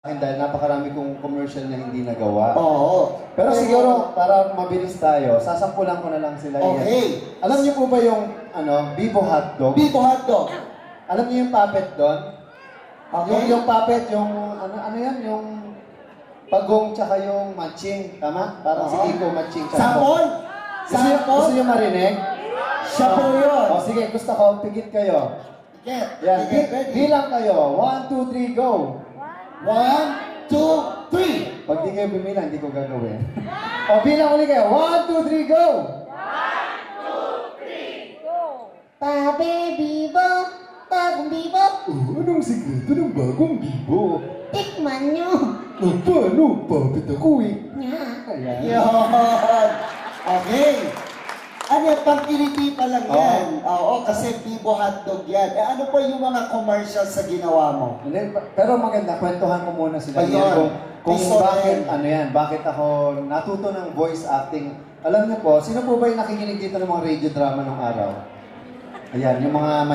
Dahil napakarami kong commercial na hindi nagawa. Oo. Pero siguro, para mabilis tayo, sasampulan ko na lang sila. Okay. Yan. Alam niyo po ba yung Bibo Hotdog? Bibo Hotdog. Alam niyo yung puppet doon? Okay. Yung puppet, yung ano yan, yung pagong tsaka yung matching. Tama? Parang si Kiko matching. Sample? Gusto niyo marinig? Siya po yun. O sige, gusto ko, pigit kayo. Pigit. Yan, bilang kayo. 1, 2, 3, go! 1, 2, 3. Pag di kayo bumila, hindi ko gagawin. O, bilang ulit kayo. 1, 2, 3, go! 1, 2, 3, go! Pape Bibo, bagong Bibo. Anong sikreto ng bagong Bibo? Tikman nyo. Paano? Papit ako eh. Nya. Ayan. Yun. Okay. Ano yan? Pang-kiliti pa lang yan. Oo, kasi Bibo Hotdog yan. Eh, ano pa yung mga commercials sa ginawa mo? Pero maganda, kwentuhan ko muna sila Ayun. kung bakit, bakit ako natuto ng voice acting. Alam niyo po, sino po ba yung nakikinig dito ng mga radio drama nung araw? Ayan, yung mga